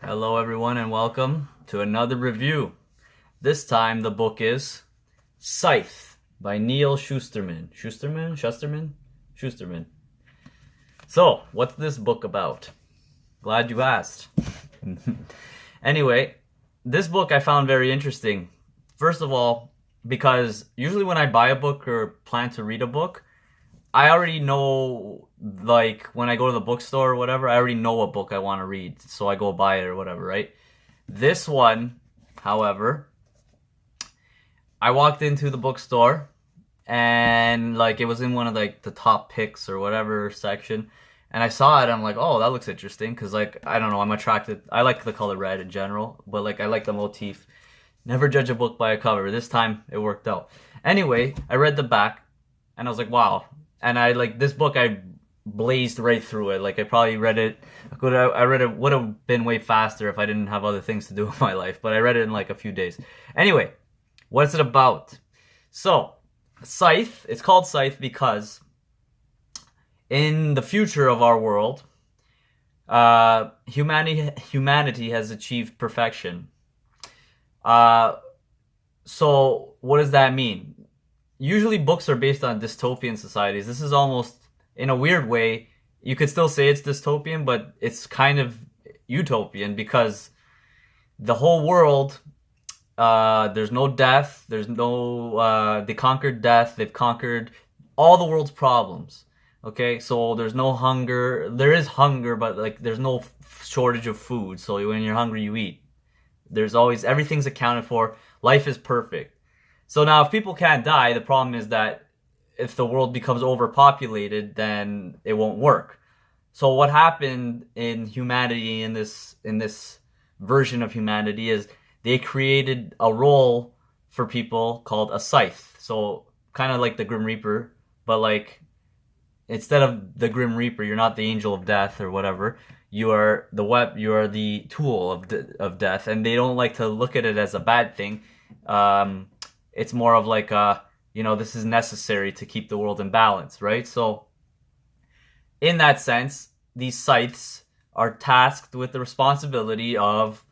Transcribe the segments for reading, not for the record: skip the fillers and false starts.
Hello everyone and welcome to another review. This time the book is Scythe by Neal Shusterman. Shusterman. So, what's this book about? Glad you asked. Anyway, this book I found very interesting. First of all, because usually when I buy a book or plan to read a book, I already know, like, when I go to the bookstore or whatever, I already know what book I want to read, so I go buy it or whatever, right? This one, however, I walked into the bookstore, and, like, it was in one of, like, the top picks or whatever section, and I saw it, and I'm like, oh, that looks interesting, because, like, I don't know, I'm attracted, I like the color red in general, but, like, I like the motif. Never judge a book by a cover. This time, it worked out. Anyway, I read the back, and I was like, wow. And this book, I blazed right through it. Like, I probably read it, I read it, would have been way faster if I didn't have other things to do in my life, but I read it in like a few days. Anyway, what's it about? So, Scythe, it's called Scythe because in the future of our world, humanity has achieved perfection. So, what does that mean? Usually books are based on dystopian societies. This is almost, in a weird way, you could still say it's dystopian, but it's kind of utopian because the whole world, there's no death, they conquered death, they've conquered all the world's problems. Okay, so there's no hunger. There is hunger, but like there's no shortage of food. So when you're hungry, you eat. There's always, everything's accounted for. Life is perfect. So now if people can't die, the problem is that if the world becomes overpopulated, then it won't work. So what happened in humanity, in this version of humanity, is they created a role for people called a scythe. So kind of like the Grim Reaper, but like instead of the Grim Reaper, you're not the angel of death or whatever. You are the tool of death, and they don't like to look at it as a bad thing. It's more of like, this is necessary to keep the world in balance, right? So, in that sense, these scythes are tasked with the responsibility of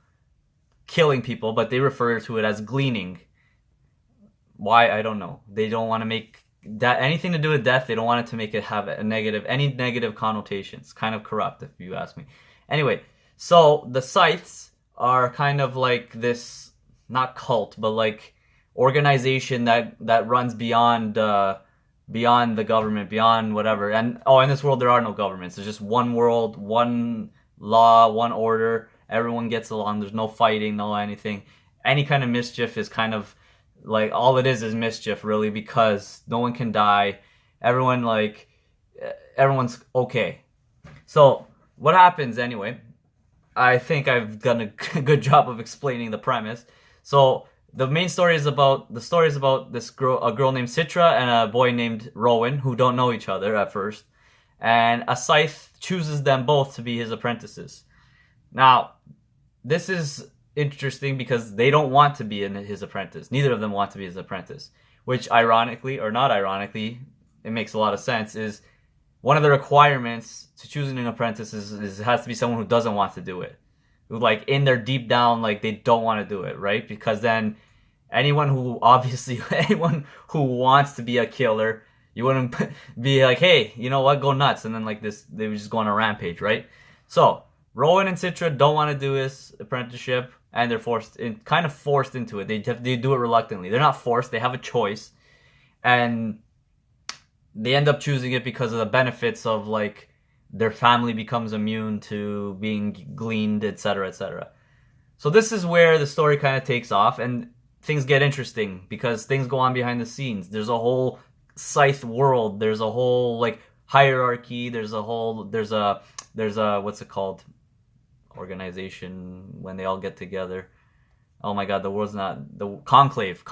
killing people, but they refer to it as gleaning. Why? I don't know. They don't want to make that anything to do with death. They don't want it to make it have any negative connotations. Kind of corrupt, if you ask me. Anyway, so the scythes are kind of like this, not cult, but like organization that runs beyond the government, beyond whatever. And in this world there are no governments. There's just one world, one law, one order. Everyone gets along. There's no fighting, no anything. Any kind of mischief is kind of like, all it is mischief, really, because no one can die. Everyone's okay. So what happens anyway? I think I've done a good job of explaining the premise. So the main story is about this girl, a girl named Citra and a boy named Rowan, who don't know each other at first. And a scythe chooses them both to be his apprentices. Now, this is interesting because they don't want to be his apprentice. Neither of them want to be his apprentice. Which, ironically, or not ironically, it makes a lot of sense, is one of the requirements to choosing an apprentice is it has to be someone who doesn't want to do it. Like, in their deep down, like, they don't want to do it, right? Because then anyone who wants to be a killer, you wouldn't be like, hey, you know what, go nuts. And then like this, they would just go on a rampage, right? So Rowan and Citra don't want to do this apprenticeship, and they're forced into it. They do it reluctantly. They're not forced. They have a choice, and they end up choosing it because of the benefits of, like, their family becomes immune to being gleaned, etc., etc. So this is where the story kind of takes off, and things get interesting because things go on behind the scenes. There's a whole scythe world. There's a whole, like, hierarchy. There's a what's it called? Organization when they all get together. Oh my god, the conclave.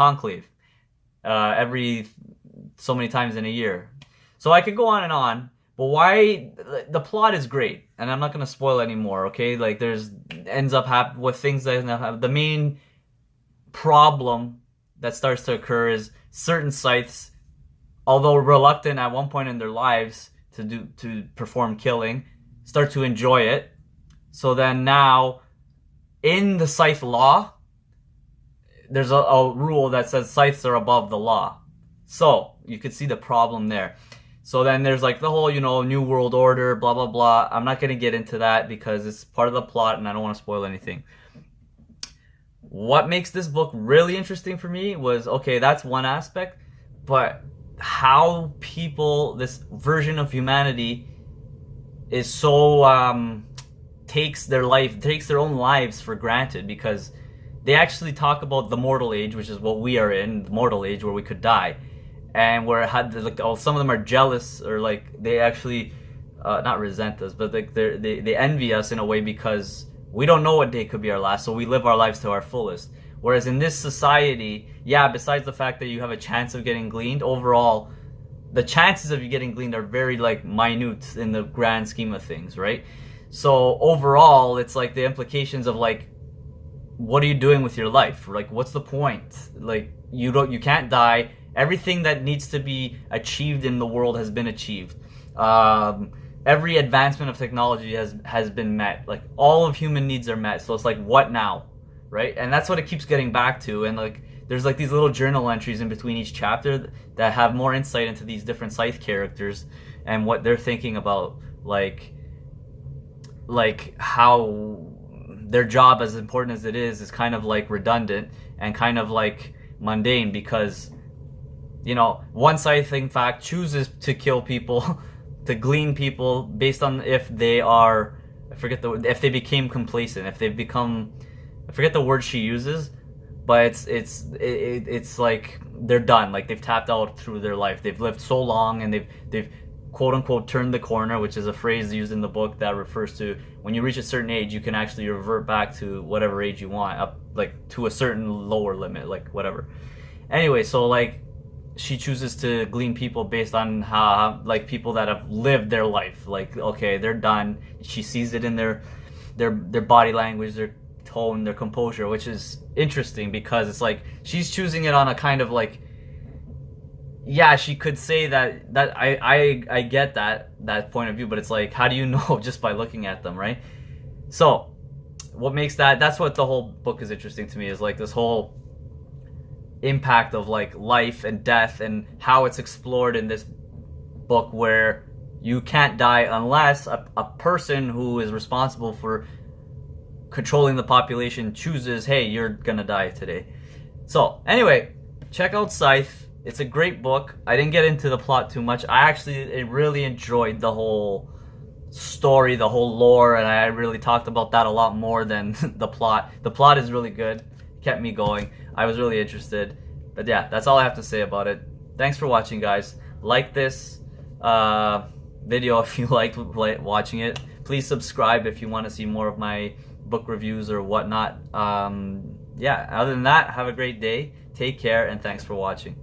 Every so many times in a year. So I could go on, but why? The plot is great, and I'm not gonna spoil anymore. Okay, like ends up happening with things that end up happening. The main problem that starts to occur is certain scythes, although reluctant at one point in their lives to perform killing, start to enjoy it. So then now in the Scythe law, there's a rule that says Scythes are above the law. So you could see the problem there. So then there's like the whole, New World Order, blah, blah, blah. I'm not going to get into that because it's part of the plot and I don't want to spoil anything. What makes this book really interesting for me was, okay, that's one aspect, but how people, this version of humanity is so, takes their own lives for granted, because they actually talk about the mortal age, which is what we are in, the mortal age where we could die. And where some of them are jealous, or like they actually not resent us, but like they envy us in a way because we don't know what day could be our last, so we live our lives to our fullest. Whereas in this society, yeah, besides the fact that you have a chance of getting gleaned, overall, the chances of you getting gleaned are very like minute in the grand scheme of things, right? So overall, it's like the implications of like, what are you doing with your life? Like, what's the point? Like, you can't die. Everything that needs to be achieved in the world has been achieved. Every advancement of technology has been met. Like, all of human needs are met. So it's like, what now, right? And that's what it keeps getting back to. And like, there's like these little journal entries in between each chapter that have more insight into these different Scythe characters and what they're thinking about, like how their job, as important as it is kind of like redundant and kind of like mundane, because one Scythe, in fact, chooses to kill people, to glean people based on if they are, if they became complacent, if they've become, I forget the word she uses, but it's like they're done, like they've tapped out through their life. They've lived so long and they've quote unquote turned the corner, which is a phrase used in the book that refers to when you reach a certain age, you can actually revert back to whatever age you want, up like to a certain lower limit, like whatever. Anyway, so like, she chooses to glean people based on how, like, people that have lived their life. Like, okay, they're done. She sees it in their body language, their tone, their composure, which is interesting because it's like she's choosing it on a kind of like, yeah, she could say that I get that point of view, but it's like, how do you know just by looking at them, right? So what makes that's what the whole book is interesting to me, is like this whole impact of like life and death and how it's explored in this book, where you can't die unless a person who is responsible for controlling the population chooses, hey, you're gonna die today. So anyway, check out Scythe. It's a great book. I didn't get into the plot too much. I actually really enjoyed the whole story, the whole lore, and I really talked about that a lot more than the plot. The plot is really good. Kept me going. I was really interested. But yeah, that's all I have to say about it. Thanks for watching, guys. Like this video if you liked watching it. Please subscribe if you want to see more of my book reviews or whatnot. Yeah, other than that, have a great day. Take care, and thanks for watching.